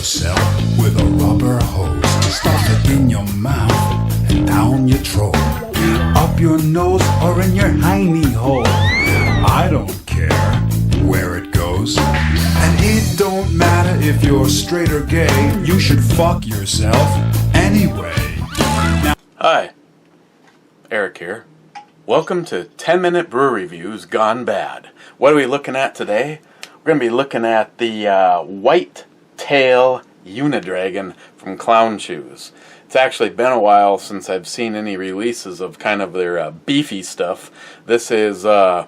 yourself with a rubber hose. Stuff it in your mouth and down your throat, up your nose or in your hiney hole. I don't care where it goes, and it don't matter if you're straight or gay. You should fuck yourself anyway. Hi, Eric here. Welcome to 10-Minute Brew Reviews Gone Bad. What are we looking at today? We're going to be looking at the White Tail UNIDRAGON from Clown Shoes. It's actually been a while since I've seen any releases of kind of their beefy stuff. This is, I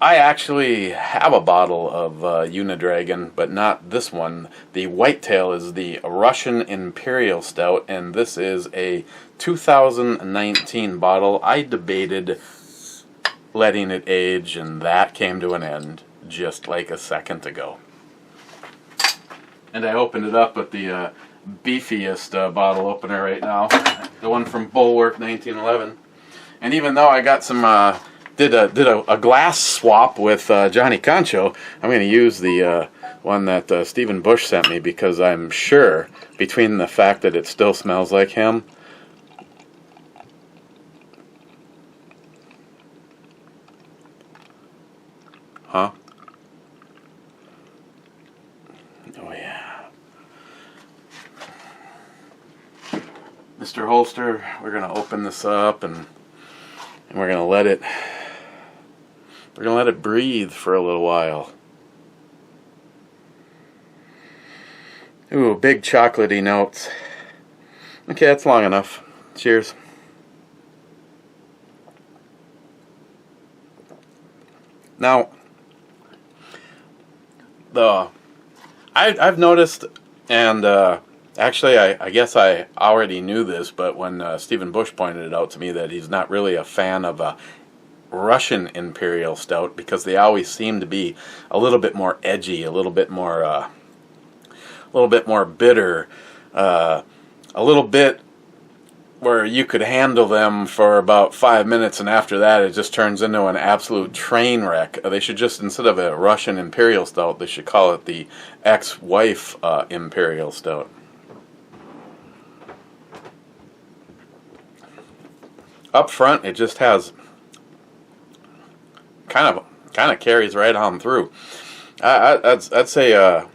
actually have a bottle of UNIDRAGON, but not this one. The Whitetail is the Russian Imperial Stout, and this is a 2019 bottle. I debated letting it age, and that came to an end just like a second ago. And I opened it up with the beefiest bottle opener right now, the one from Bulwark 1911. And even though I got some did a glass swap with Johnny Concho, I'm going to use the one that Stephen Bush sent me, because I'm sure, between the fact that it still smells like him, oh yeah, Mr. Holster, we're going to open this up and we're going to let it breathe for a little while. Ooh, big chocolatey notes. Okay, that's long enough. Cheers. Now, I've noticed, and actually I guess I already knew this, but when Stephen Bush pointed it out to me, that he's not really a fan of a Russian Imperial Stout, because they always seem to be a little bit more edgy, a little bit more bitter, a little bit where you could handle them for about 5 minutes, and after that it just turns into an absolute train wreck. They should just, instead of a Russian Imperial Stout, they should call it the ex-wife Imperial Stout. Up front, it just has kind of carries right on through. I'd say,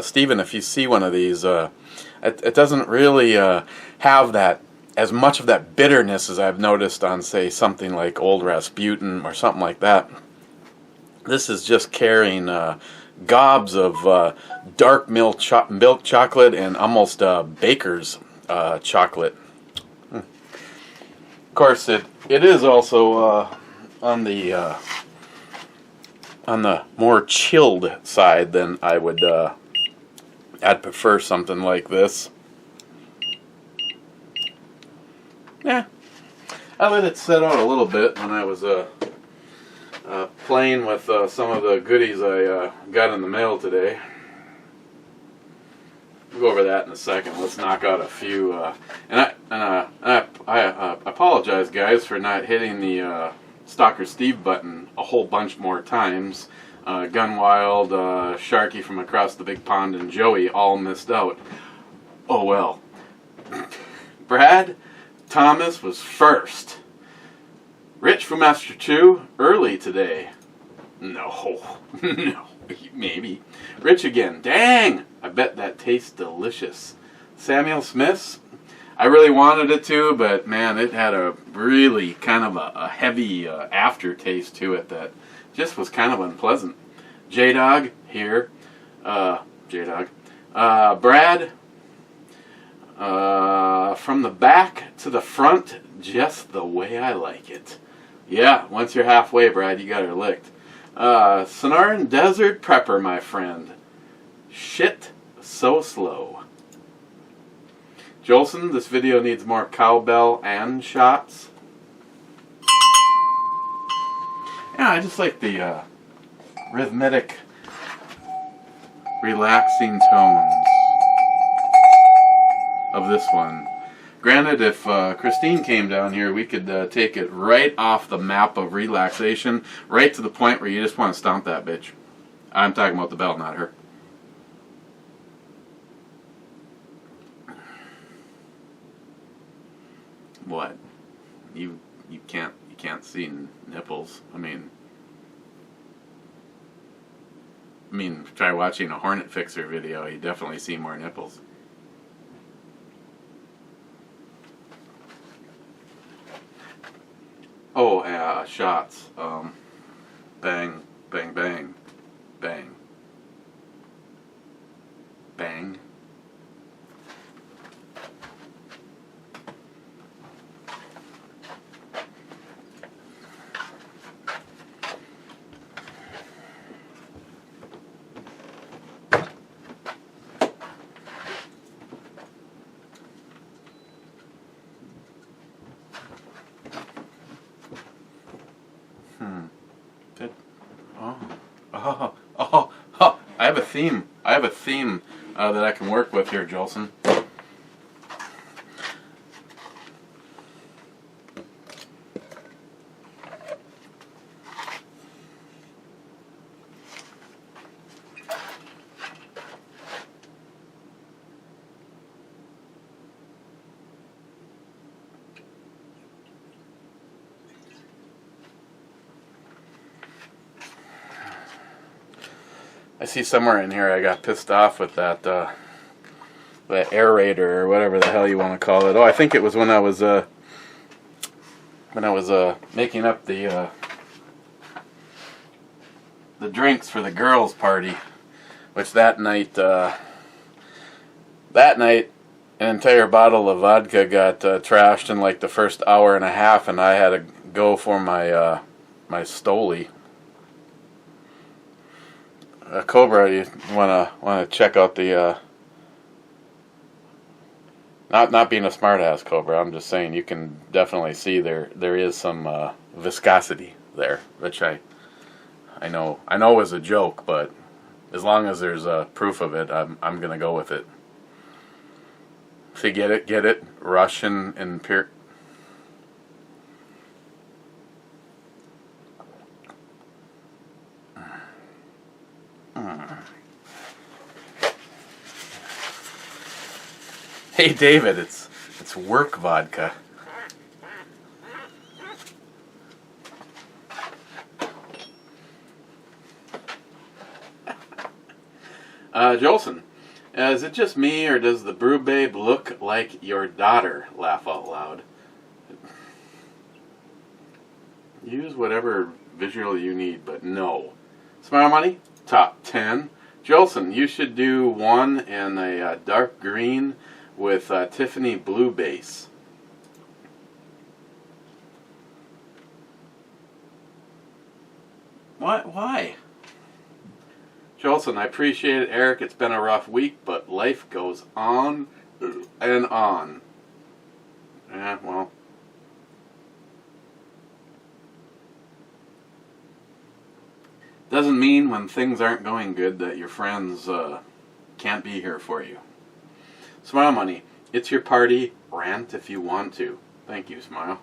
Stephen, if you see one of these, it doesn't really have that, as much of that bitterness as I've noticed on, say, something like Old Rasputin or something like that. This is just carrying gobs of dark milk chocolate and almost baker's chocolate. Of course, it is also on the more chilled side than I would. I'd prefer something like this. Yeah, I let it set out a little bit when I was playing with some of the goodies I got in the mail today. We'll go over that in a second. Let's knock out a few. And I apologize, guys, for not hitting the Stalker Steve button a whole bunch more times. Gunwild, Sharky from across the big pond, and Joey all missed out. Oh well. Brad Thomas was first. Rich from Master 2 early today. No, no, maybe. Rich again. Dang! I bet that tastes delicious. Samuel Smith's. I really wanted it to, but man, it had a really kind of a heavy aftertaste to it that just was kind of unpleasant. J-Dog here. J-Dog. Brad. From the back to the front, just the way I like it. Yeah, once you're halfway, Brad, you got her licked. Sonoran Desert Prepper, my friend. Shit so slow. Jolson, this video needs more cowbell and shots. Yeah, I just like the rhythmic, relaxing tones of this one. Granted, if Christine came down here, we could take it right off the map of relaxation, right to the point where you just want to stomp that bitch. I'm talking about the bell, not her. What? You can't see nipples. I mean, try watching a Hornet Fixer video. You definitely see more nipples. Oh, shots. Bang, bang, bang, bang, bang. I have a theme. That I can work with here, Jolson. I see somewhere in here I got pissed off with that aerator or whatever the hell you want to call it. Oh, I think it was when I was making up the drinks for the girls' party, which that night an entire bottle of vodka got trashed in like the first hour and a half, and I had to go for my my Stoli. Cobra, you wanna check out the not being a smartass, Cobra. I'm just saying you can definitely see there is some viscosity there, which I know is a joke, but as long as there's proof of it, I'm gonna go with it. See, get it, Russian Imperial. Hey David, it's work vodka. Jolson, is it just me or does the brew babe look like your daughter? Laugh out loud. Use whatever visual you need, but no. Smile Money, top 10. Jolson, you should do one in a dark green with Tiffany blue base. What? Why? Jolson, I appreciate it, Eric. It's been a rough week, but life goes on and on. Yeah, well. Doesn't mean when things aren't going good that your friends can't be here for you. Smile Money, it's your party. Rant if you want to. Thank you, Smile.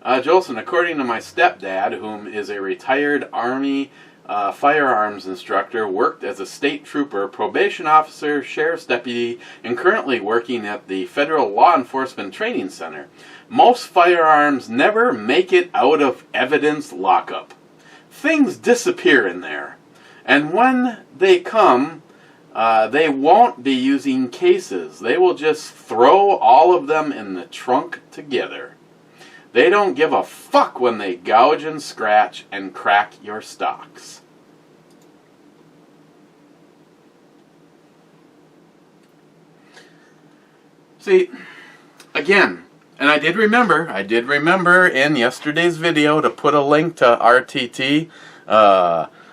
Jolson, according to my stepdad, whom is a retired Army firearms instructor, worked as a state trooper, probation officer, sheriff's deputy, and currently working at the Federal Law Enforcement Training Center, most firearms never make it out of evidence lockup. Things disappear in there. And when they come, they won't be using cases. They will just throw all of them in the trunk together. They don't give a fuck when they gouge and scratch and crack your stocks. See, again, and I did remember in yesterday's video to put a link to RTT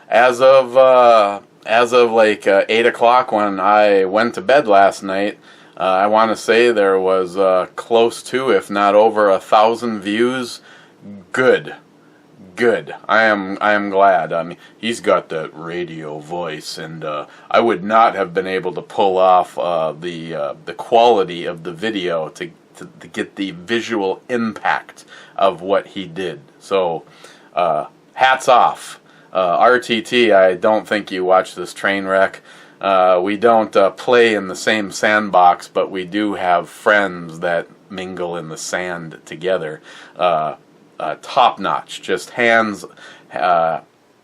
as of like 8 o'clock when I went to bed last night. I want to say there was close to, if not over, 1,000 views. Good. I am glad. I mean, he's got that radio voice, and I would not have been able to pull off the quality of the video to get the visual impact of what he did. So, hats off. RTT, I don't think you watch this train wreck. We don't play in the same sandbox, but we do have friends that mingle in the sand together. Top notch, just hands,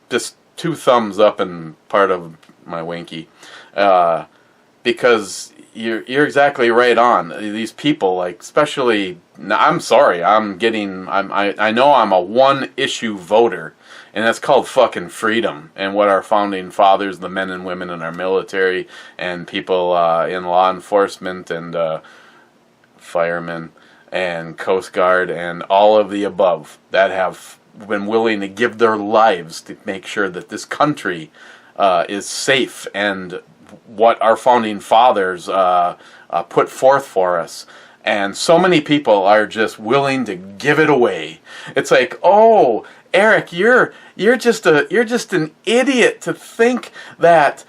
just 2 thumbs up and part of my winky, because you're exactly right on. These people, like, especially, I'm sorry, I know I'm a one issue voter, and that's called fucking freedom, and what our founding fathers, the men and women in our military, and people in law enforcement, and firemen, and Coast Guard, and all of the above, that have been willing to give their lives to make sure that this country is safe, and what our founding fathers put forth for us. And so many people are just willing to give it away. It's like, oh, Eric, you're just an idiot to think that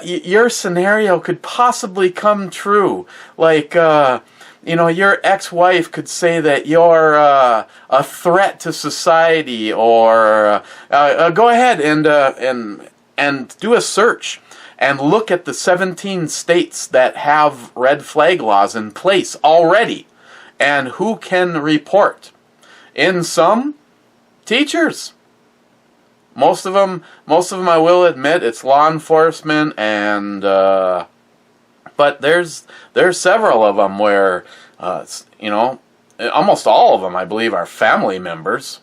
your scenario could possibly come true. Like, your ex-wife could say that you're a threat to society, or go ahead and do a search and look at the 17 states that have red flag laws in place already, and who can report. In some, teachers. Most of them, I will admit, it's law enforcement, and but there's several of them where almost all of them, I believe, are family members.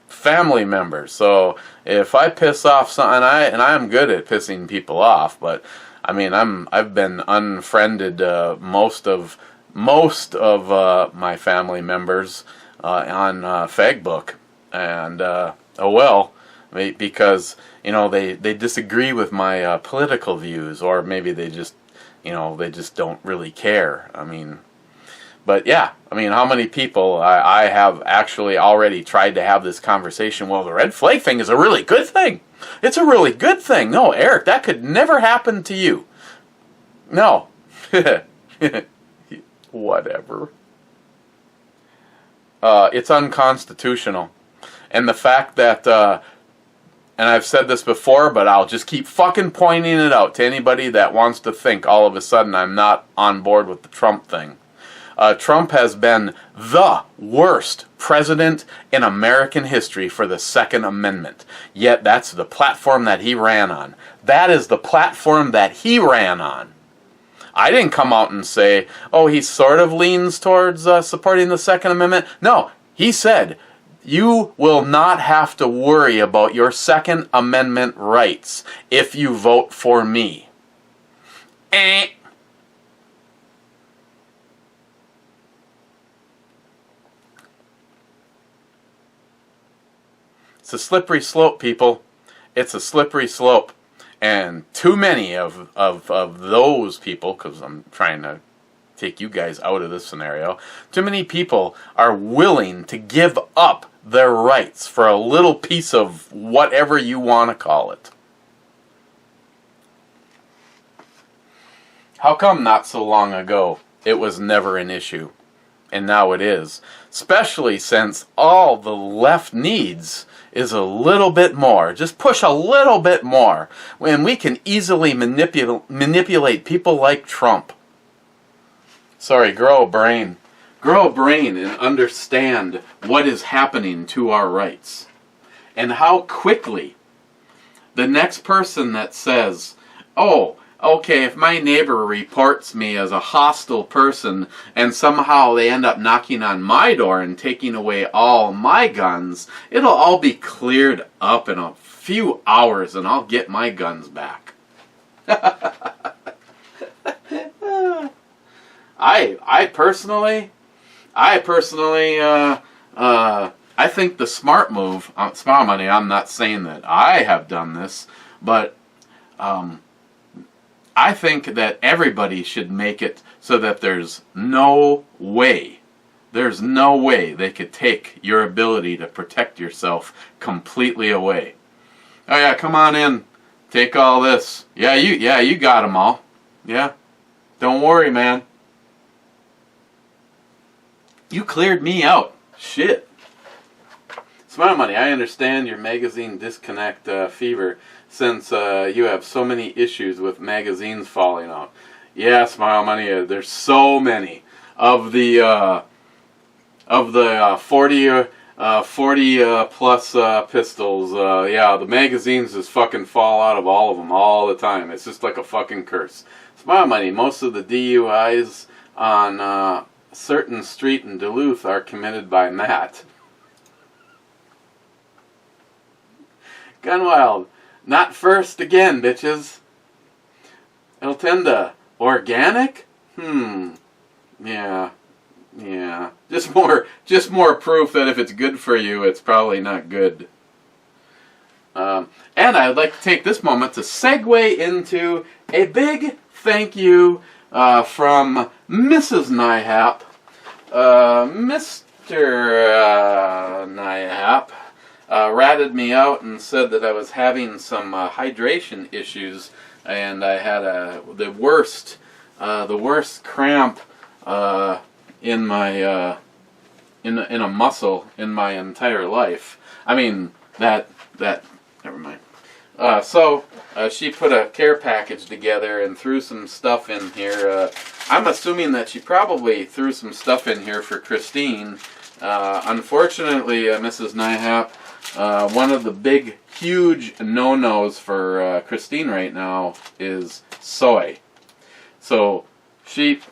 Family members. So if I piss off something, and I'm good at pissing people off, but I mean, I've been unfriended most of my family members on Fagbook, and because they disagree with my political views, or maybe they just don't really care. I mean, but yeah, I mean, how many people I have actually already tried to have this conversation? Well, the red flag thing is a really good thing. It's a really good thing. No, Eric, that could never happen to you. No. Whatever. It's unconstitutional. And the fact that, and I've said this before, but I'll just keep fucking pointing it out to anybody that wants to think all of a sudden I'm not on board with the Trump thing. Trump has been the worst president in American history for the Second Amendment. Yet that's the platform that he ran on. That is the platform that he ran on. I didn't come out and say, oh, he sort of leans towards supporting the Second Amendment. No, he said, you will not have to worry about your Second Amendment rights if you vote for me. It's a slippery slope, people. It's a slippery slope. And too many of those people, because I'm trying to take you guys out of this scenario, too many people are willing to give up their rights for a little piece of whatever you want to call it. How come not so long ago it was never an issue, and now it is? Especially since all the left needs is a little bit more. Just push a little bit more. When we can easily manipulate people like Trump. Sorry, grow a brain. Grow a brain and understand what is happening to our rights. And how quickly the next person that says, oh, okay, if my neighbor reports me as a hostile person and somehow they end up knocking on my door and taking away all my guns, it'll all be cleared up in a few hours and I'll get my guns back. I personally, I think the smart move, smart money, I'm not saying that I have done this, but I think that everybody should make it so that there's no way they could take your ability to protect yourself completely away. Oh yeah, come on in, take all this. Yeah, you got them all. Yeah, don't worry, man. You cleared me out. Shit. Smart money, I understand your magazine disconnect fever, since you have so many issues with magazines falling out. Yeah, Smile Money, there's so many. of the 40 plus pistols. Yeah, the magazines just fucking fall out of all of them all the time. It's just like a fucking curse. Smile money. Most of the DUIs on a certain street in Duluth are committed by Matt. Gunwild. Not first again, bitches. Eltenda. Organic? Yeah. Yeah. Just more proof that if it's good for you, it's probably not good. And I'd like to take this moment to segue into a big thank you from Mrs. Nyhap. Mr. Nyhap ratted me out and said that I was having some hydration issues, and I had the worst cramp in my in a muscle in my entire life. I mean that never mind. So she put a care package together and threw some stuff in here. I'm assuming that she probably threw some stuff in here for Christine. Unfortunately, Mrs. Nyhap, one of the big, huge no-nos for Christine right now is soy. So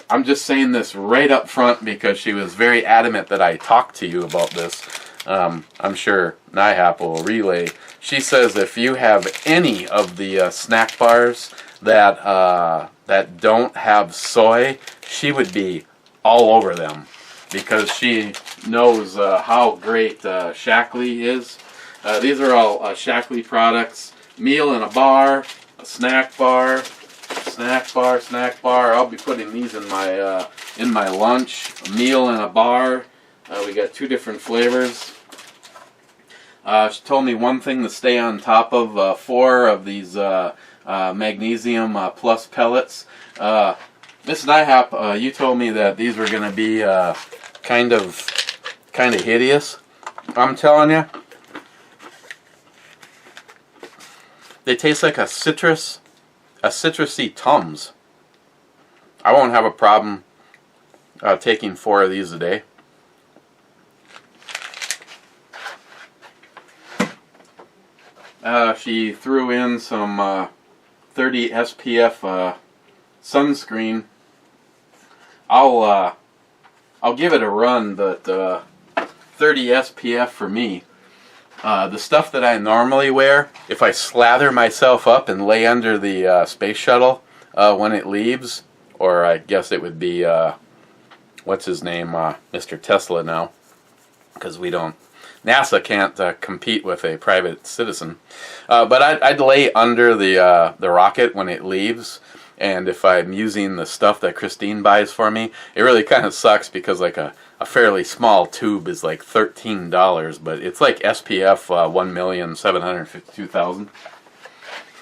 I'm just saying this right up front because she was very adamant that I talk to you about this. I'm sure Nyhap will relay. She says if you have any of the snack bars that don't have soy, she would be all over them because she knows how great Shackley is. These are all Shackley products. Meal in a bar, a snack bar, snack bar. I'll be putting these in my lunch. A meal in a bar. We got 2 different flavors. She told me one thing to stay on top of, 4 of these magnesium plus pellets. Miss Nyhap, you told me that these were going to be kind of hideous. I'm telling you, they taste like a citrusy Tums. I won't have a problem taking 4 of these a day. She threw in some 30 SPF sunscreen. I'll give it a run, but 30 SPF for me. The stuff that I normally wear, if I slather myself up and lay under the space shuttle when it leaves, or I guess it would be what's his name, Mr. Tesla now, because NASA can't compete with a private citizen. But I'd lay under the rocket when it leaves, and if I'm using the stuff that Christine buys for me, it really kind of sucks because like a fairly small tube is like $13, but it's like SPF 1,752,000.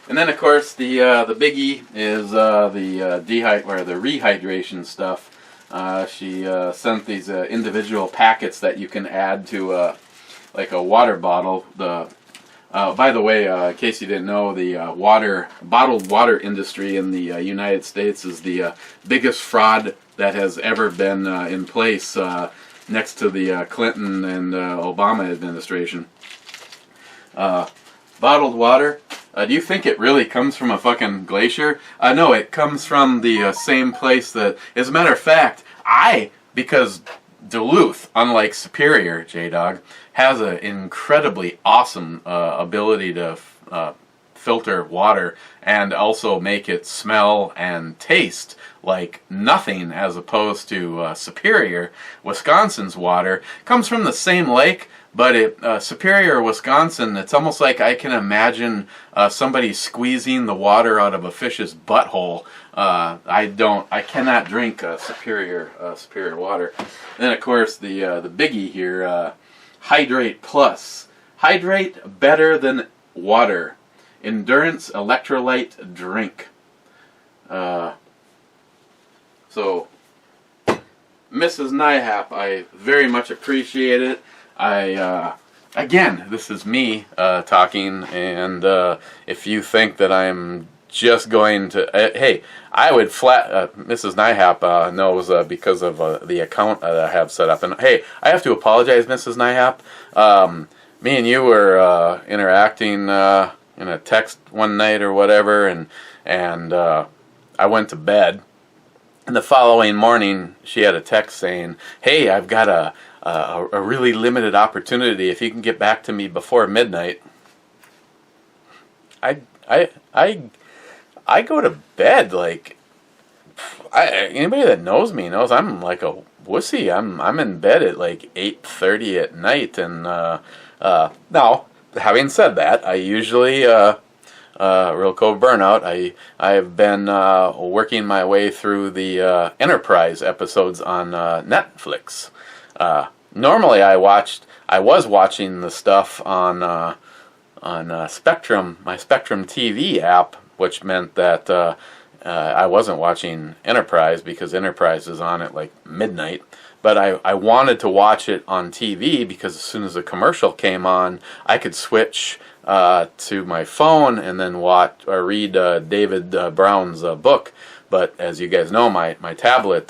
And then of course the biggie is the rehydration stuff. She sent these individual packets that you can add to like a water bottle. By the way, in case you didn't know, the bottled water industry in the United States is the biggest fraud that has ever been in place next to the Clinton and Obama administration. Bottled water. Do you think it really comes from a fucking glacier? No, it comes from the same place that, as a matter of fact, because Duluth, unlike Superior, J-Dog, has an incredibly awesome ability to filter water and also make it smell and taste like nothing, as opposed to Superior. Wisconsin's water comes from the same lake, but Superior, Wisconsin, it's almost like I can imagine somebody squeezing the water out of a fish's butthole. I cannot drink Superior water. And then of course the biggie here, Hydrate Plus. Hydrate better than water. Endurance electrolyte drink. So, Mrs. Nyhap, I very much appreciate it. Again, this is me talking, and if you think that I'm just going to, hey, I would Mrs. Nyhap knows because of the account that I have set up. And hey, I have to apologize, Mrs. Nyhap. Me and you were interacting in a text one night or whatever, and I went to bed. And the following morning, she had a text saying, "Hey, I've got a really limited opportunity. If you can get back to me before midnight." I go to bed like anybody that knows me knows I'm like a wussy. I'm in bed at like 8:30 at night, and now having said that, I usually real cold burnout. I have been working my way through the Enterprise episodes on Netflix. Normally, I was watching the stuff on Spectrum, my Spectrum TV app, which meant that I wasn't watching Enterprise because Enterprise is on at like midnight. But I wanted to watch it on TV because as soon as the commercial came on, I could switch to my phone and then watch or read David Brown's book. But as you guys know, my tablet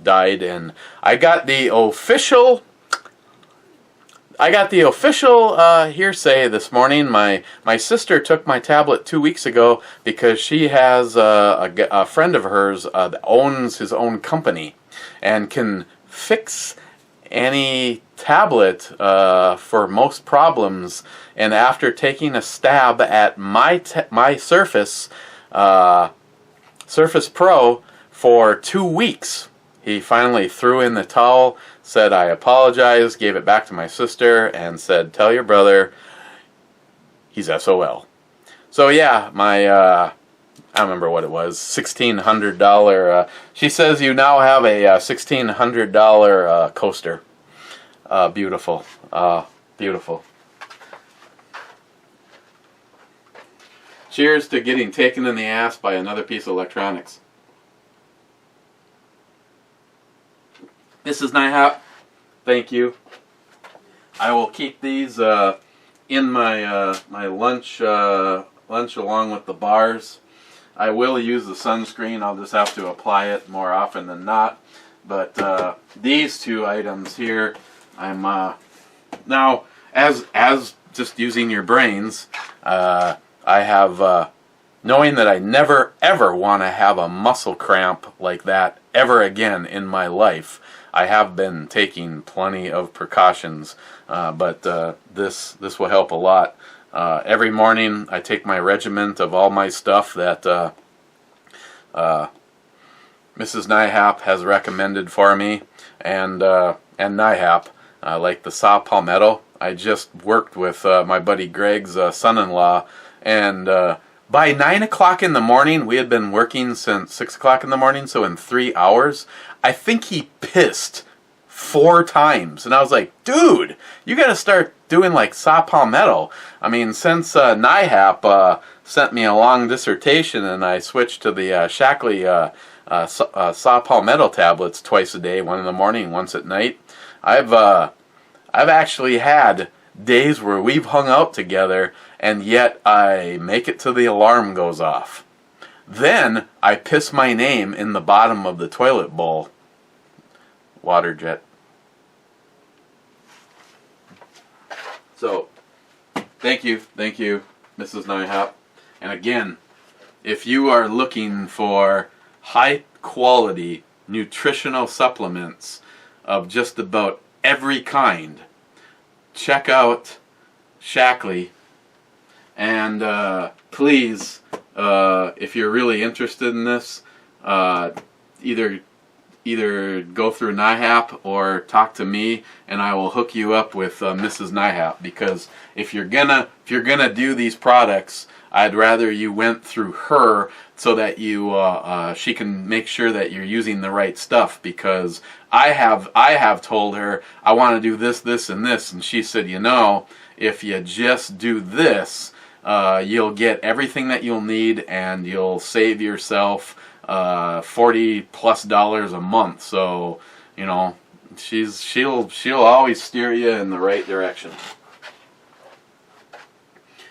died, and I got the official hearsay this morning. My sister took my tablet 2 weeks ago because she has a friend of hers that owns his own company and can fix any tablet for most problems. And after taking a stab at my Surface Pro for 2 weeks, he finally threw in the towel, said, "I apologize," gave it back to my sister, and said, "Tell your brother he's SOL." So yeah, I don't remember what it was, $1,600. She says you now have a $1,600 coaster. Beautiful. Beautiful. Cheers to getting taken in the ass by another piece of electronics. Mrs. Nyhap, thank you. I will keep these in my my lunch along with the bars. I will use the sunscreen. I'll just have to apply it more often than not. But these two items here, I'm now as just using your brains. I have knowing that I never ever want to have a muscle cramp like that ever again in my life. I have been taking plenty of precautions, but this will help a lot. Every morning I take my regiment of all my stuff that Mrs. Nyhap has recommended for me, and Nyhap, like the saw palmetto. I just worked with my buddy Greg's son-in-law, and by 9 o'clock in the morning, we had been working since 6 o'clock in the morning, so in 3 hours, I think he pissed 4 times. And I was like, dude, you got to start doing like saw palmetto. I mean, since Nyhap sent me a long dissertation and I switched to the Shackley saw palmetto tablets twice a day, one in the morning, once at night, I've actually had days where we've hung out together and yet I make it till the alarm goes off. Then I piss my name in the bottom of the toilet bowl. Water jet. So, thank you, Mrs. Nyhap. And again, if you are looking for high quality nutritional supplements of just about every kind, check out Shackley. And please, if you're really interested in this, either go through Nyhap or talk to me, and I will hook you up with Mrs. Nyhap. Because if you're gonna do these products, I'd rather you went through her so that she can make sure that you're using the right stuff. Because I have told her I want to do this, this, and this, and she said, if you just do this, you'll get everything that you'll need, and you'll save yourself $40+ a month. So she'll always steer you in the right direction.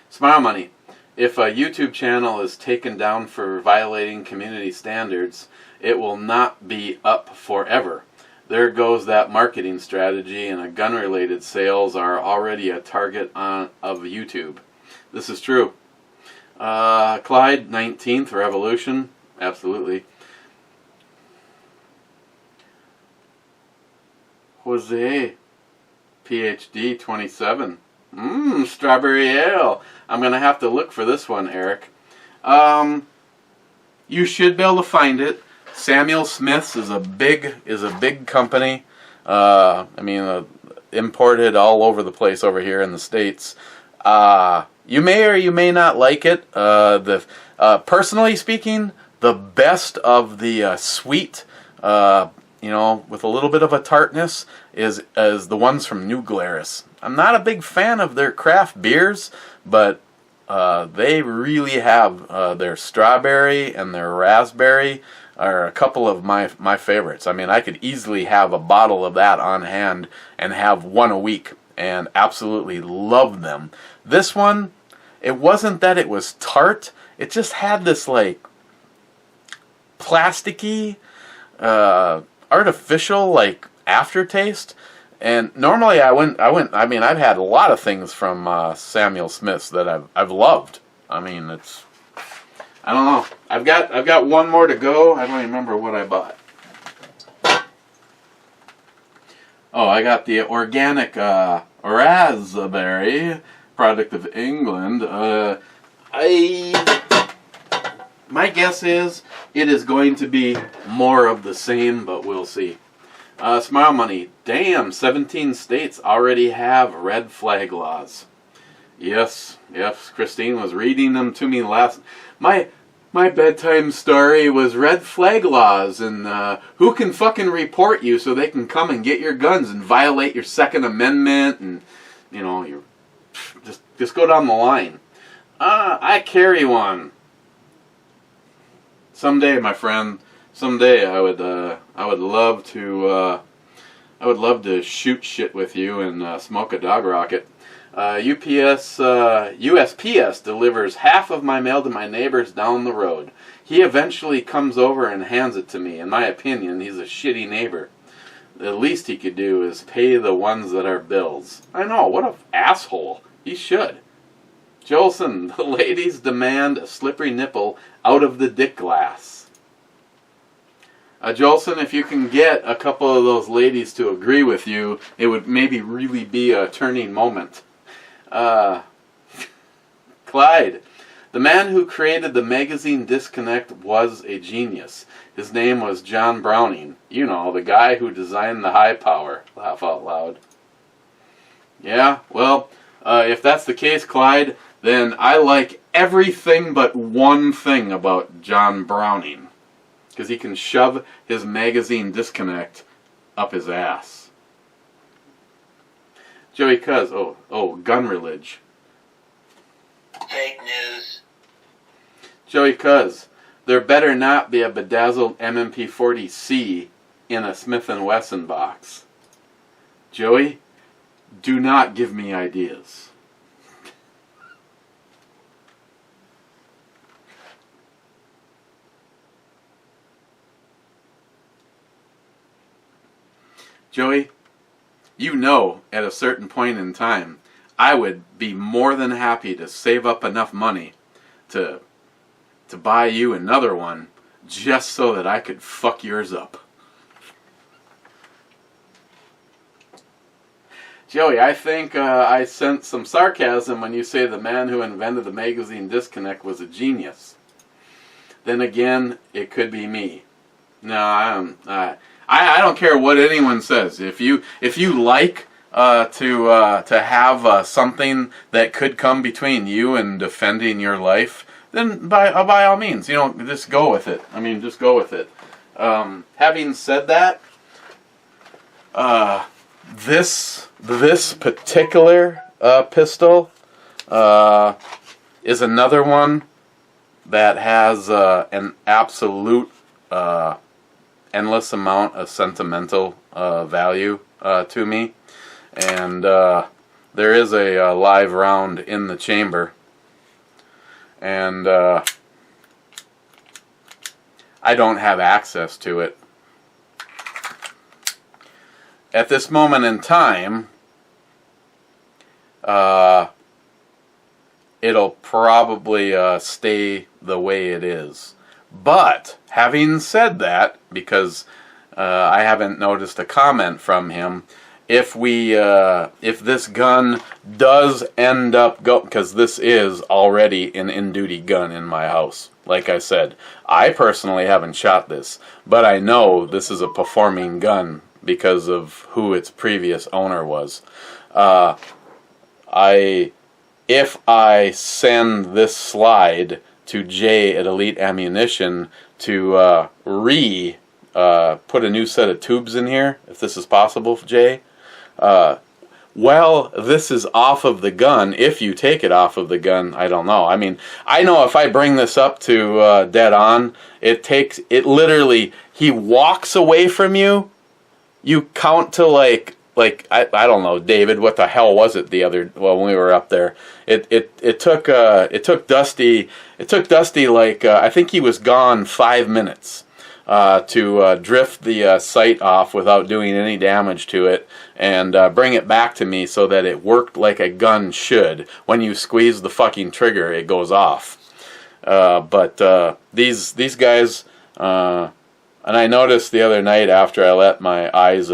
Smile Money. if a YouTube channel is taken down for violating community standards, it will not be up forever. There goes that marketing strategy, and gun-related sales are already a target of YouTube. This is true. Clyde, 19th Revolution, absolutely. Jose, PhD, 27. Strawberry ale. I'm going to have to look for this one, Eric. You should be able to find it. Samuel Smith's is a big company. Imported all over the place over here in the States. You may or you may not like it. Personally speaking, the best of the sweet, with a little bit of a tartness, is the ones from New Glarus. I'm not a big fan of their craft beers, but they really have their strawberry and their raspberry are a couple of my favorites. I mean, I could easily have a bottle of that on hand and have one a week and absolutely love them. This one, it wasn't that it was tart, it just had this like plasticky, artificial like aftertaste. And normally I've had a lot of things from Samuel Smith's that I've loved. I mean, I don't know. I've got one more to go. I don't remember what I bought. Oh, I got the organic raspberry, product of England. My guess is it is going to be more of the same, but we'll see. Smile Money. Damn, 17 states already have red flag laws. Yes, Christine was reading them to me last. My bedtime story was red flag laws and who can fucking report you so they can come and get your guns and violate your Second Amendment and you just go down the line. I carry one. Someday, my friend. Someday I would love to shoot shit with you and smoke a dog rocket. USPS delivers half of my mail to my neighbors down the road. He eventually comes over and hands it to me. In my opinion, he's a shitty neighbor. The least he could do is pay the ones that are bills. I know, what an asshole. He should. Jolson, the ladies demand a slippery nipple out of the dick glass. Jolson, if you can get a couple of those ladies to agree with you, it would maybe really be a turning moment. Clyde, the man who created the magazine Disconnect was a genius. His name was John Browning. You know, the guy who designed the high power. Laugh out loud. Yeah, well, if that's the case, Clyde, then I like everything but one thing about John Browning. Because he can shove his magazine Disconnect up his ass. Joey Cuz, gun religion. Fake news. Joey Cuz, there better not be a bedazzled MMP40C in a Smith & Wesson box. Joey, do not give me ideas. Joey, you know, at a certain point in time, I would be more than happy to save up enough money to buy you another one just so that I could fuck yours up. Joey, I think I sense some sarcasm when you say the man who invented the magazine Disconnect was a genius. Then again, it could be me. No, I don't care what anyone says. If you like to have something that could come between you and defending your life, then by all means, just go with it. I mean, just go with it. Having said that, this particular pistol is another one that has an absolute endless amount of sentimental value to me, and there is a live round in the chamber, and I don't have access to it. At this moment in time, it'll probably stay the way it is. But having said that, because I haven't noticed a comment from him, if this gun does end up because this is already an in-duty gun in my house. Like I said, I personally haven't shot this, but I know this is a performing gun because of who its previous owner was. If I send this slide to Jay at Elite Ammunition to put a new set of tubes in here, if this is possible, Jay, well, this is off of the gun. If you take it off of the gun, I don't know. I mean, I know if I bring this up to dead on, it literally, he walks away from you, you count to like I don't know, David, what the hell was it when we were up there? It took Dusty like I think he was gone 5 minutes to drift the sight off without doing any damage to it, and bring it back to me so that it worked like a gun should. When you squeeze the fucking trigger, it goes off. But these guys, and I noticed the other night after I let my eyes,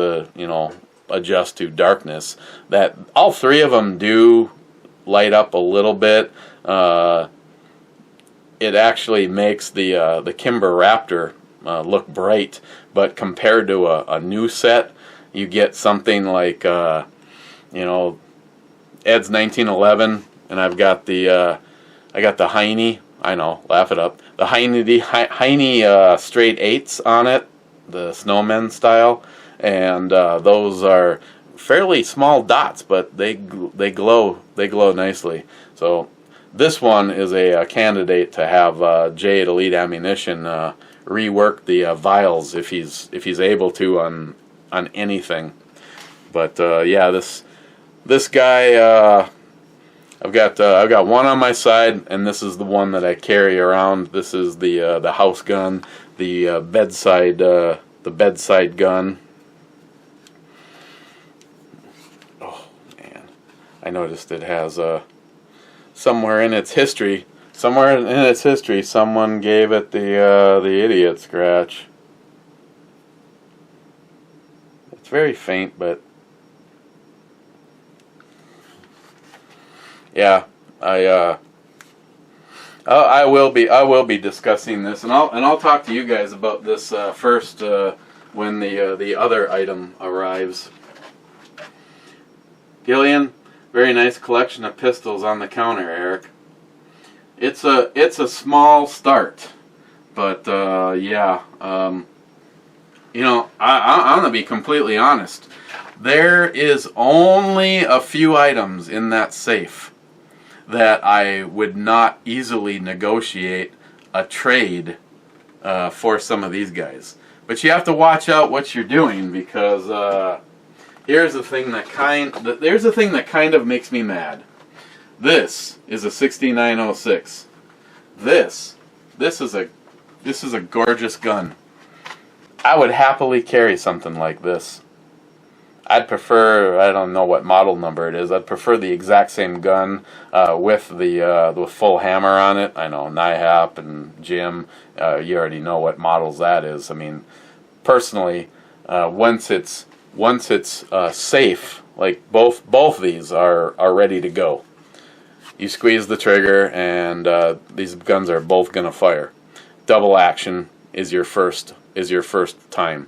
adjust to darkness, that all three of them do light up a little bit. It actually makes the Kimber Raptor look bright, but compared to a new set, you get something like Ed's 1911, and I've got the Heine. I know, laugh it up. The Heine straight 8s on it, the Snowmen style, and those are fairly small dots, but they glow nicely. So this one is a candidate to have Jay at Elite Ammunition rework the vials if he's able to on anything. But yeah, this guy, I've got one on my side, and this is the one that I carry around. This is the house gun, the bedside gun. Oh man, I noticed it has somewhere in its history, someone gave it the idiot scratch. It's very faint, but yeah, I will be discussing this, and I'll talk to you guys about this first when the other item arrives. Gillian, very nice collection of pistols on the counter, Eric. It's a small start, but yeah, I'm gonna be completely honest. There is only a few items in that safe that I would not easily negotiate a trade for some of these guys. But you have to watch out what you're doing, because here's the thing that kind of makes me mad. This is a 6906. This is a gorgeous gun. I would happily carry something like this. I'd prefer, I don't know what model number it is, I'd prefer the exact same gun with the full hammer on it. I know, NIHAP and Jim, you already know what models that is. I mean, personally, once it's safe, like both these are ready to go. You squeeze the trigger, and these guns are both gonna fire. Double action is your first time.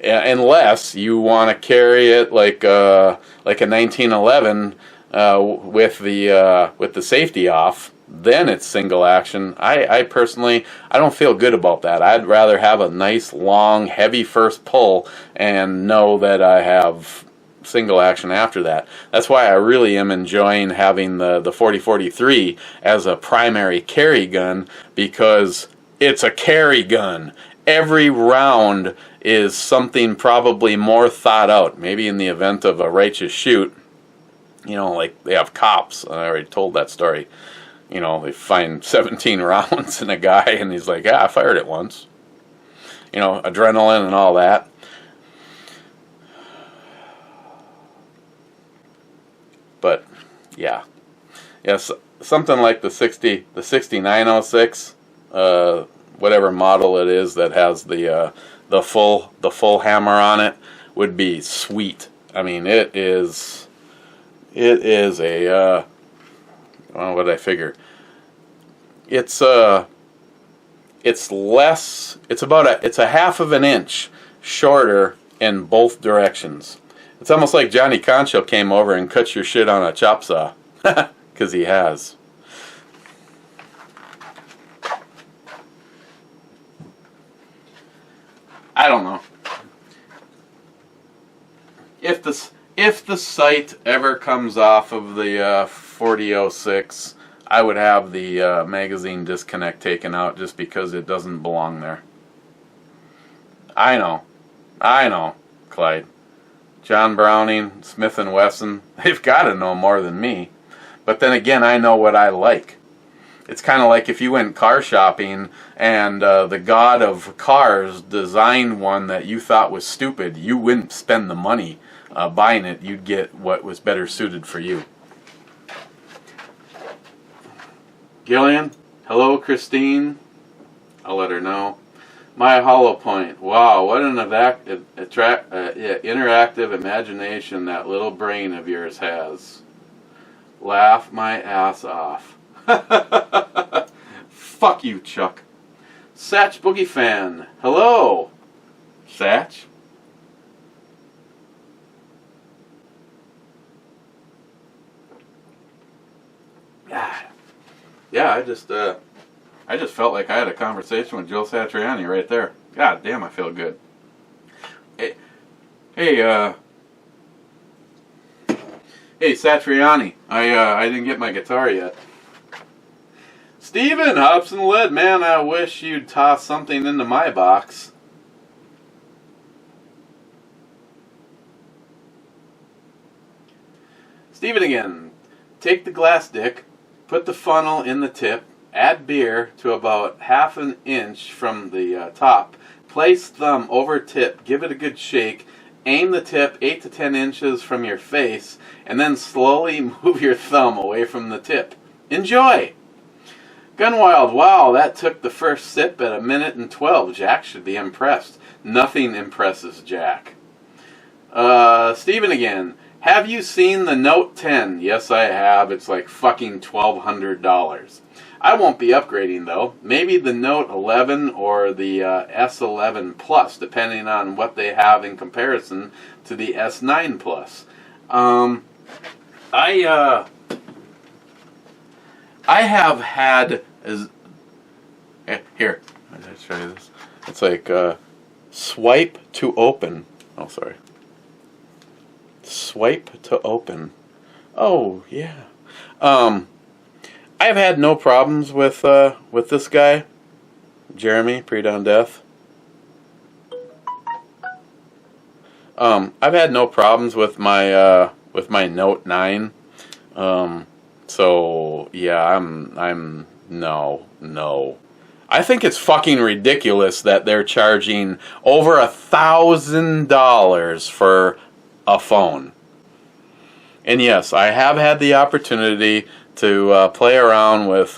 Unless you want to carry it like a 1911 with the safety off, then it's single action. I personally, I don't feel good about that. I'd rather have a nice long heavy first pull and know that I have single action after that. That's why I really am enjoying having the 4043 as a primary carry gun, because it's a carry gun. Every round is something probably more thought out. Maybe in the event of a righteous shoot, like they have cops. I already told that story. you know, they find 17 rounds in a guy, and he's like, yeah, I fired it once. You know, adrenaline and all that. But yeah, yes, something like the 6906, whatever model it is that has the full hammer on it, would be sweet. I mean, it is a well, what did I figure? It's less. It's about it's a half of an inch shorter in both directions. It's almost like Johnny Concho came over and cut your shit on a chop saw, because he has. I don't know. If the sight ever comes off of the 4006, I would have the magazine disconnect taken out just because it doesn't belong there. I know, Clyde. John Browning, Smith & Wesson, they've got to know more than me. But then again, I know what I like. It's kind of like if you went car shopping and the god of cars designed one that you thought was stupid, you wouldn't spend the money buying it. You'd get what was better suited for you. Gillian, hello Christine. I'll let her know. My hollow point. Wow, what an interactive imagination that little brain of yours has. Laugh my ass off. Fuck you, Chuck. Satch Boogie Fan. Hello. Satch. Yeah, I just felt like I had a conversation with Jill Satriani right there. God damn, I feel good. Hey, Satriani, I didn't get my guitar yet. Steven, Hops and Lead, man, I wish you'd toss something into my box. Steven again, take the glass dick, put the funnel in the tip, add beer to about half an inch from the top, place thumb over tip, give it a good shake, aim the tip 8 to 10 inches from your face, and then slowly move your thumb away from the tip. Enjoy! Gunwild, wow, that took the first sip at 1 minute and 12. Jack should be impressed. Nothing impresses Jack. Steven again. Have you seen the Note 10? Yes, I have. It's like fucking $1,200. I won't be upgrading though. Maybe the Note 11 or the S11 Plus, depending on what they have in comparison to the S9 Plus. I have had here. I'll show you this. It's like swipe to open. Oh, sorry. Swipe to open. Oh yeah. I've had no problems with this guy, Jeremy Pre-Dawn Death. I've had no problems with my Note 9. So yeah, I'm no. I think it's fucking ridiculous that they're charging over $1,000 for a phone. And yes, I have had the opportunity to play around with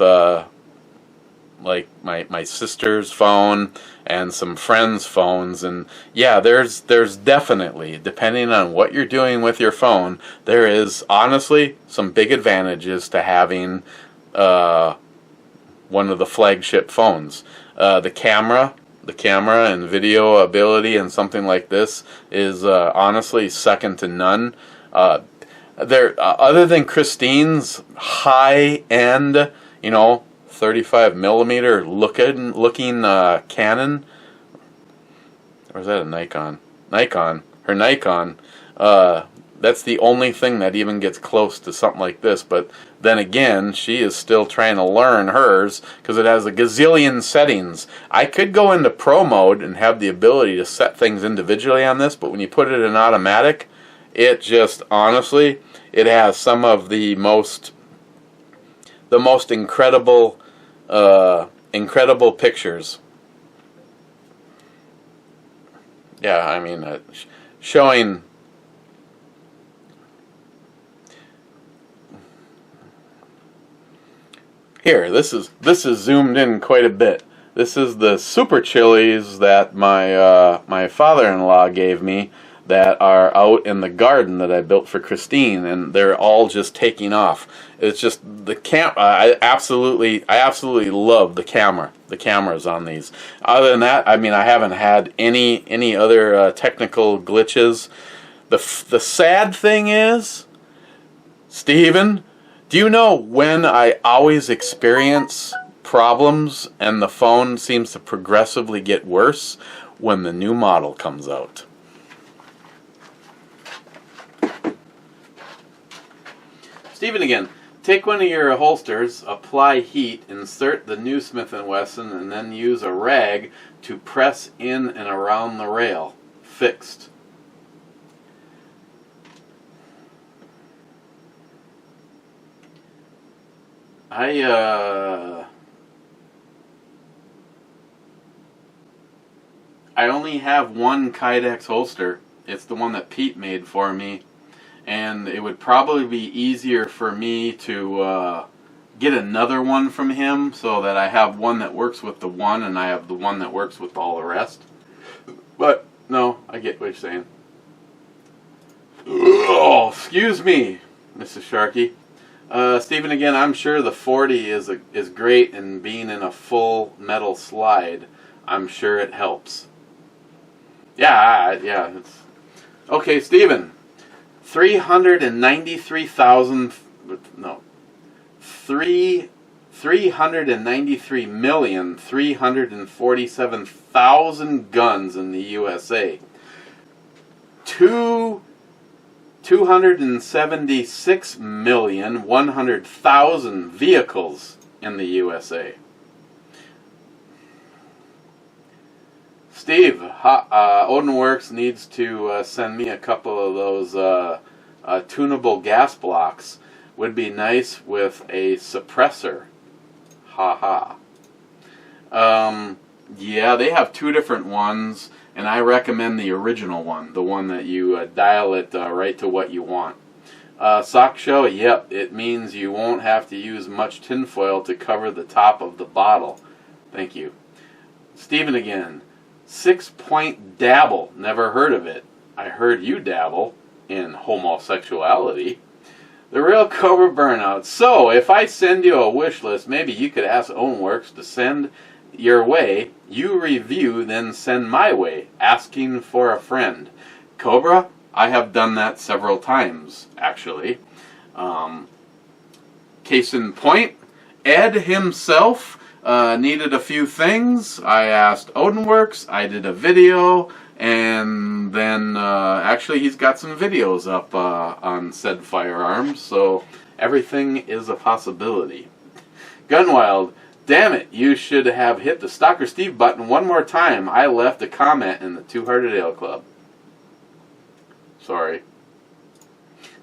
like my sister's phone and some friends' phones, and yeah, there's definitely, depending on what you're doing with your phone, there is honestly some big advantages to having one of the flagship phones. The camera and video ability and something like this is honestly second to none. Other than Christine's high-end, 35 millimeter looking Canon, or is that a Nikon? Her Nikon. That's the only thing that even gets close to something like this. But then again, she is still trying to learn hers because it has a gazillion settings. I could go into pro mode and have the ability to set things individually on this, but when you put it in automatic, it just honestly, it has some of the most the most incredible incredible pictures. Yeah, I mean, showing. Here, this is zoomed in quite a bit. This is the super chilies that my father-in-law gave me that are out in the garden that I built for Christine, and they're all just taking off. It's just the I absolutely love the cameras on these. Other than that, I mean, I haven't had any other technical glitches. The sad thing is, Steven, do you know when I always experience problems and the phone seems to progressively get worse? When the new model comes out. Steven again. Take one of your holsters, apply heat, insert the new Smith & Wesson, and then use a rag to press in and around the rail. Fixed. I only have one Kydex holster. It's the one that Pete made for me. And it would probably be easier for me to get another one from him so that I have one that works with the one and I have the one that works with all the rest. But, no, I get what you're saying. Oh, excuse me, Mrs. Sharkey. Stephen, again, I'm sure the 40 is great, and being in a full metal slide, I'm sure it helps. Yeah, yeah. It's okay, Stephen. 393,347,000 guns in the USA. 276,100,000 vehicles in the USA. Steve, Odinworks needs to send me a couple of those tunable gas blocks. Would be nice with a suppressor. Ha ha. Yeah, they have two different ones, and I recommend the original one, the one that you dial it right to what you want. Sock show, yep, it means you won't have to use much tinfoil to cover the top of the bottle. Thank you. Stephen again. 6-point dabble. Never heard of it. I heard you dabble in homosexuality. The real Cobra burnout. So, if I send you a wish list, maybe you could ask Ownworks to send your way. You review, then send my way, asking for a friend. Cobra, I have done that several times, actually. Case in point, Ed himself needed a few things. I asked Odinworks, I did a video, and then actually he's got some videos up on said firearms, so everything is a possibility. Gunwild, damn it, you should have hit the Stalker Steve button one more time. I left a comment in the Two Hearted Ale Club. Sorry.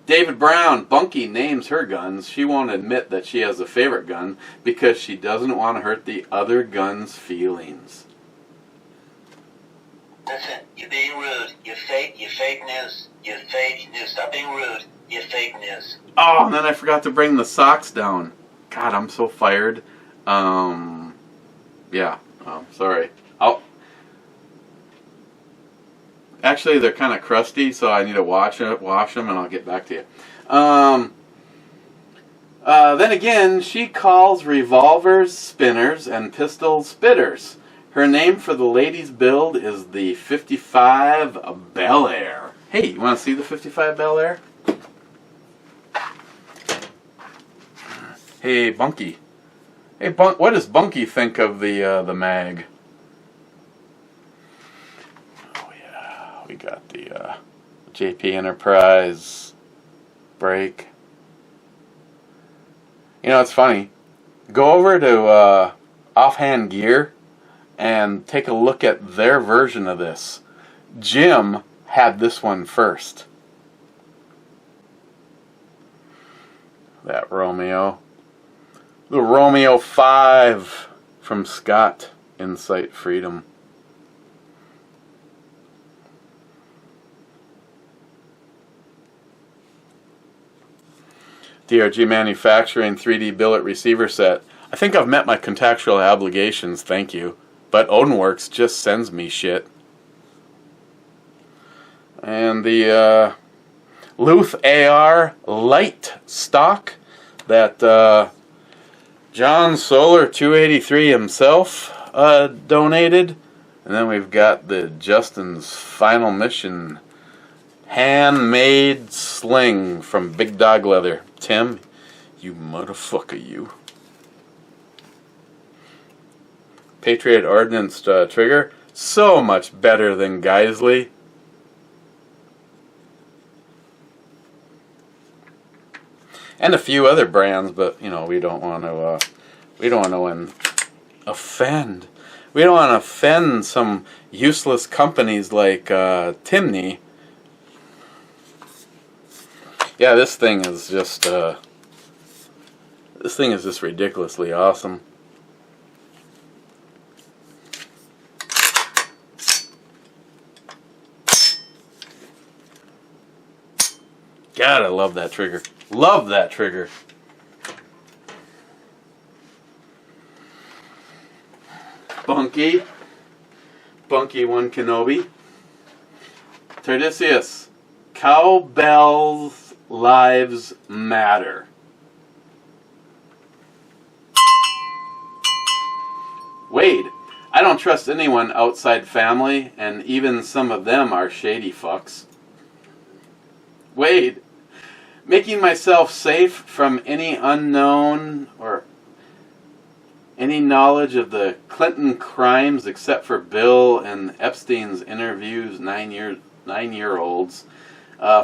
David Brown, Bunky names her guns. She won't admit that she has a favorite gun because she doesn't want to hurt the other gun's feelings. Listen, you're being rude. You're fake news. You're fake news. Stop being rude. You're fake news. Oh, and then I forgot to bring the socks down. God, I'm so fired. Yeah, sorry. Actually, they're kind of crusty, so I need to wash them, and I'll get back to you. Then again, she calls revolvers spinners and pistols spitters. Her name for the lady's build is the 55 Bel Air. Hey, you want to see the 55 Bel Air? Hey, Bunky. Hey, what does Bunky think of the mag? We got the JP Enterprise break. You know, it's funny. Go over to Offhand Gear and take a look at their version of this. Jim had this one first. That Romeo. The Romeo 5 from Scott, Insight Freedom. DRG Manufacturing 3D billet receiver set. I think I've met my contractual obligations, thank you. But Ownworks just sends me shit. And the Luth AR light stock that John Solar 283 himself donated. And then we've got the Justin's Final Mission handmade sling from Big Dog Leather. Tim, you motherfucker, you. Patriot Ordnance trigger. So much better than Geisley. And a few other brands, but you know we don't want to offend. We don't want to offend some useless companies like Timney. Yeah, this thing is just ridiculously awesome. God, I love that trigger. Love that trigger. Bunky. Bunky One Kenobi. Tardisius. Cowbells Lives Matter. Wade. I don't trust anyone outside family, and even some of them are shady fucks. Wade. Making myself safe from any unknown or any knowledge of the Clinton crimes except for Bill and Epstein's interviews 9-year-olds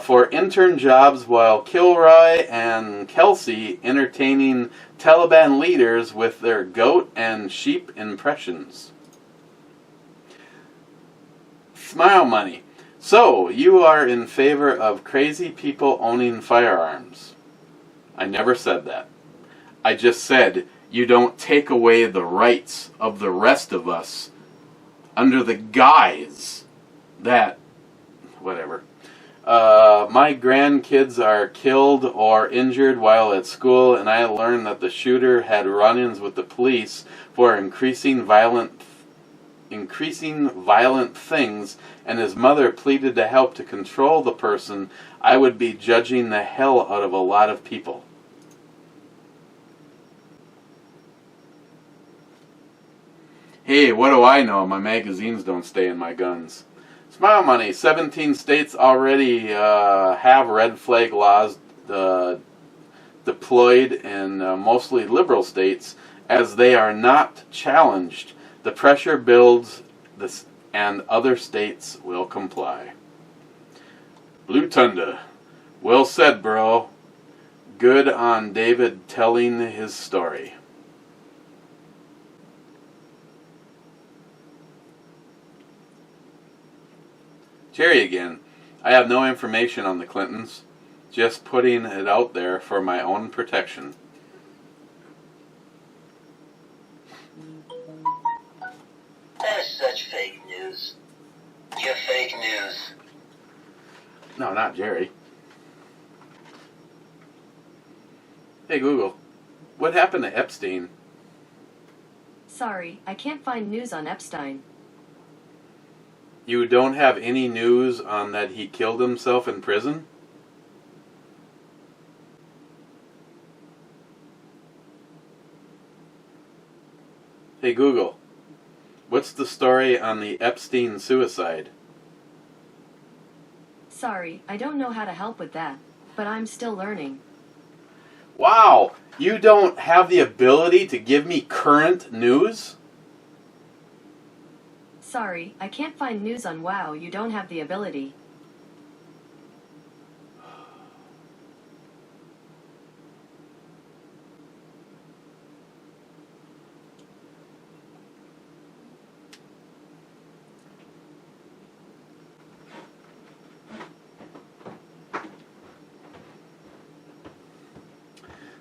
for intern jobs while Kilroy and Kelsey entertaining Taliban leaders with their goat and sheep impressions. Smile Money. So, you are in favor of crazy people owning firearms. I never said that. I just said you don't take away the rights of the rest of us under the guise that... whatever. My grandkids are killed or injured while at school, and I learned that the shooter had run-ins with the police for increasing violent things, and his mother pleaded to help to control the person. I would be judging the hell out of a lot of people. Hey, what do I know? My magazines don't stay in my guns. Smile Money. 17 states already have red flag laws deployed in mostly liberal states, as they are not challenged. The pressure builds, and other states will comply. Blue Tunda. Well said, bro. Good on David telling his story. Jerry again. I have no information on the Clintons. Just putting it out there for my own protection. That is such fake news. You're fake news. No, not Jerry. Hey Google, what happened to Epstein? Sorry, I can't find news on Epstein. You don't have any news on that he killed himself in prison? Hey Google, what's the story on the Epstein suicide? Sorry, I don't know how to help with that, but I'm still learning. Wow, you don't have the ability to give me current news? Sorry, I can't find news on WoW. You don't have the ability.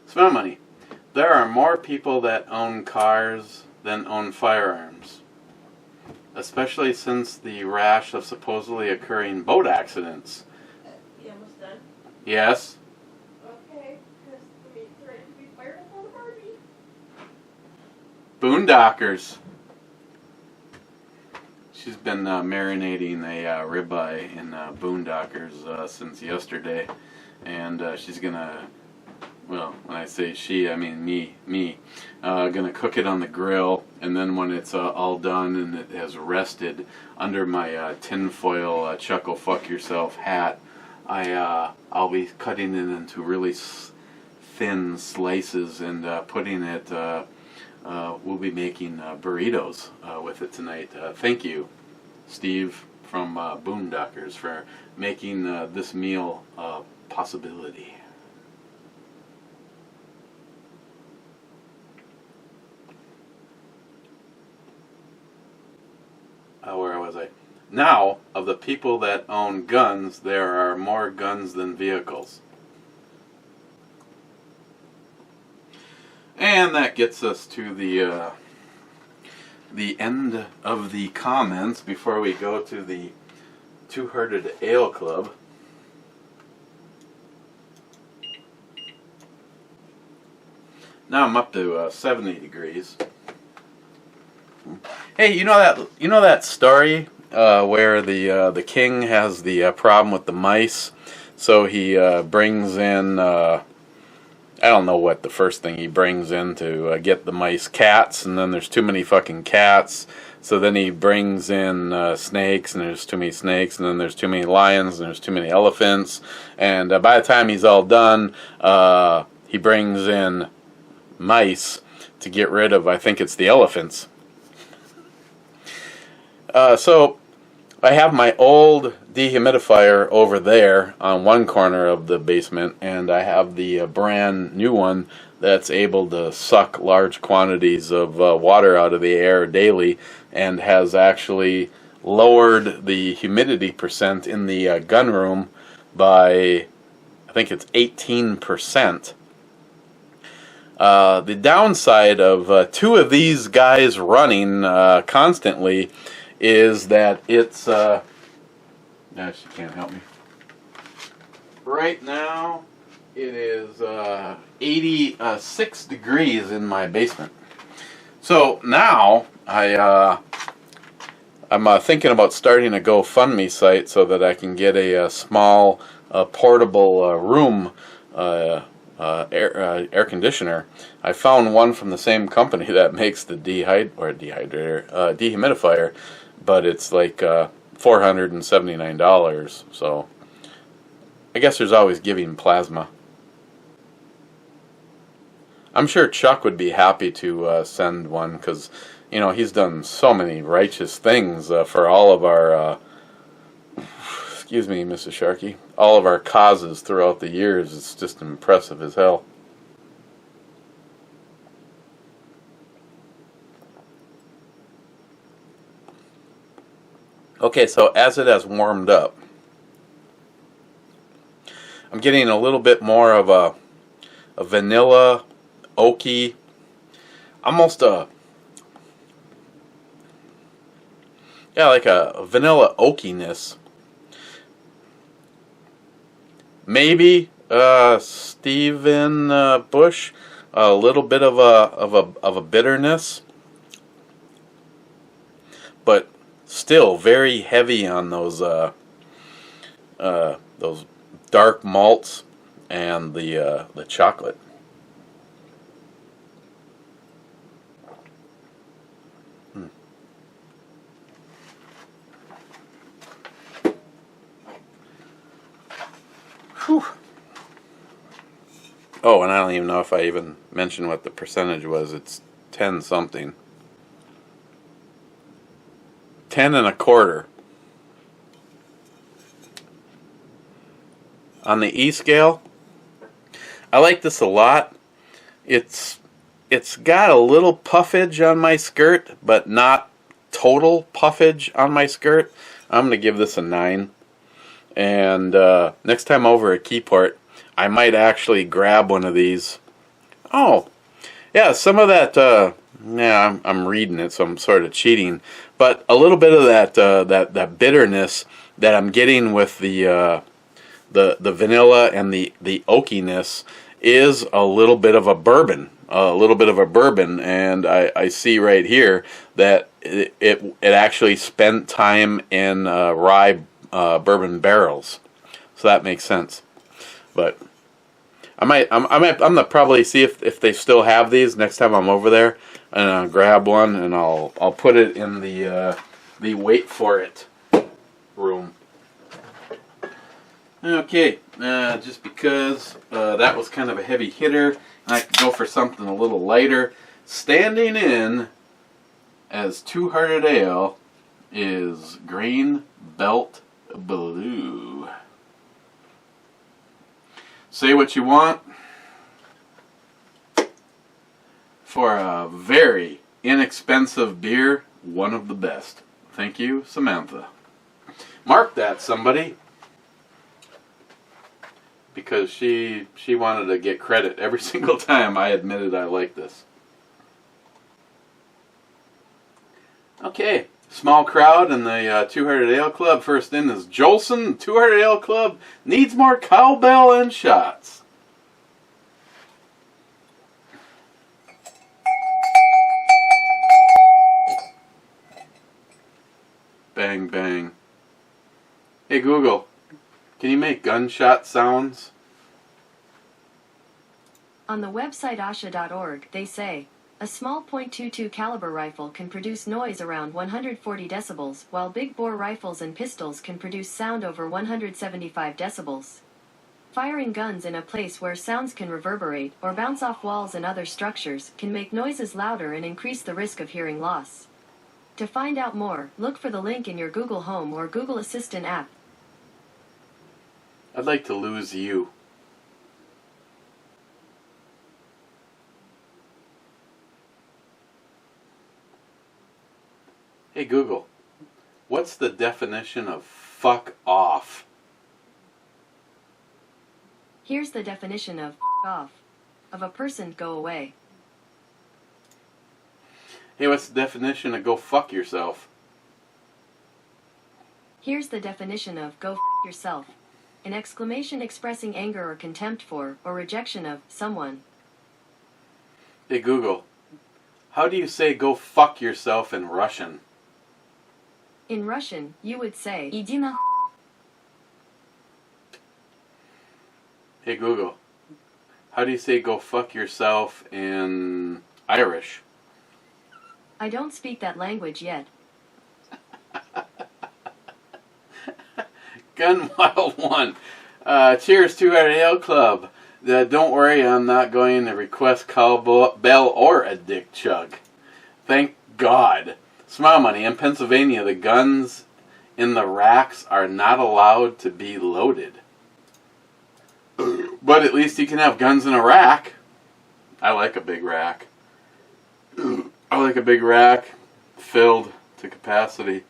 Smell Money. there are more people that own cars than own firearms, especially since the rash of supposedly occurring boat accidents. You almost done? Yes? Okay, because the meat's ready to be fired up on the Barbie. Boondockers. She's been marinating a ribeye in Boondockers since yesterday, and she's gonna, well, when I say she, I mean me, gonna cook it on the grill, and then when it's all done and it has rested under my tinfoil chuckle fuck yourself hat, I'll be cutting it into really thin slices and putting it. We'll be making burritos with it tonight. Thank you, Steve from Boondockers, for making this meal a possibility. Where was I? Now, of the people that own guns, there are more guns than vehicles. And that gets us to the end of the comments before we go to the Two-Hearted Ale Club. Now I'm up to 70 degrees. Hey, you know that story where the king has the problem with the mice, so he brings in. I don't know what the first thing he brings in to get the mice, cats, and then there's too many fucking cats. So then he brings in snakes, and there's too many snakes, and then there's too many lions, and there's too many elephants. And by the time he's all done, he brings in mice to get rid of, I think it's the elephants. So I have my old dehumidifier over there on one corner of the basement, and I have the brand new one that's able to suck large quantities of water out of the air daily, and has actually lowered the humidity percent in the gun room by, I think it's 18%. The downside of two of these guys running constantly is that it's no, she can't help me. Right now, it is 86 degrees in my basement. So now I'm thinking about starting a GoFundMe site so that I can get a small portable room air conditioner. I found one from the same company that makes the dehumidifier, but it's like $479. So I guess there's always giving plasma. I'm sure Chuck would be happy to send one, because you know he's done so many righteous things for all of our excuse me, Mrs. Sharkey, all of our causes throughout the years. It's just impressive as hell. Okay, so as it has warmed up, I'm getting a little bit more of a vanilla, oaky, almost like a vanilla oakiness. Maybe Stephen Bush, a little bit of a bitterness, but still very heavy on those dark malts and the chocolate. Whew. Oh, and I don't even know if I even mentioned what the percentage was. It's 10 something. 10 1/4. On the E scale, I like this a lot. It's got a little puffage on my skirt, but not total puffage on my skirt. I'm going to give this a 9. And next time over at Keyport, I might actually grab one of these. Oh, Yeah, some of that. Yeah, I'm reading it, so I'm sort of cheating. But a little bit of that bitterness that I'm getting with the vanilla and the oakiness is a little bit of a bourbon. And I see right here that it actually spent time in rye bourbon barrels, so that makes sense. But I'm gonna probably see if they still have these next time I'm over there, and I'll grab one and I'll put it in the wait for it room. Okay, just because that was kind of a heavy hitter, and I could go for something a little lighter. Standing in as Two-Hearted Ale is Green Belt Blue. Say what you want. For a very inexpensive beer, one of the best. Thank you, Samantha. Mark that, somebody. Because she wanted to get credit every single time I admitted I like this. Okay, small crowd in the Two-Hearted Ale Club. First in is Jolson. Two-Hearted Ale Club needs more cowbell and shots. Bang, bang. Hey Google, can you make gunshot sounds? On the website asha.org, they say, a small .22 caliber rifle can produce noise around 140 decibels, while big bore rifles and pistols can produce sound over 175 decibels. Firing guns in a place where sounds can reverberate or bounce off walls and other structures can make noises louder and increase the risk of hearing loss. To find out more, look for the link in your Google Home or Google Assistant app. I'd like to lose you. Hey Google, what's the definition of fuck off? Here's the definition of off. Of a person, go away. Hey, what's the definition of go fuck yourself? Here's the definition of go yourself. An exclamation expressing anger or contempt for, or rejection of, someone. Hey Google, how do you say go fuck yourself in Russian? In Russian, you would say, Иди на. Hey Google, how do you say go fuck yourself in Irish? I don't speak that language yet. Gun Wild 1. Cheers, Two-Hearted Ale Club. Don't worry, I'm not going to request cowbell or a dick chug. Thank God. Smile Money. In Pennsylvania, the guns in the racks are not allowed to be loaded. But at least you can have guns in a rack. I like a big rack. I like a big rack filled to capacity.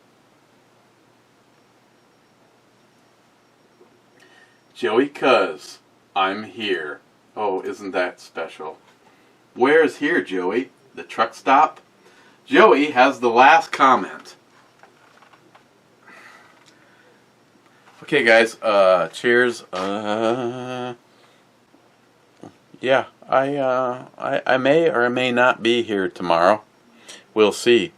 Joey Cuz, I'm here. Oh, isn't that special? Where's here, Joey? The truck stop? Joey has the last comment. Okay, guys. Cheers. Yeah, I may or may not be here tomorrow. We'll see.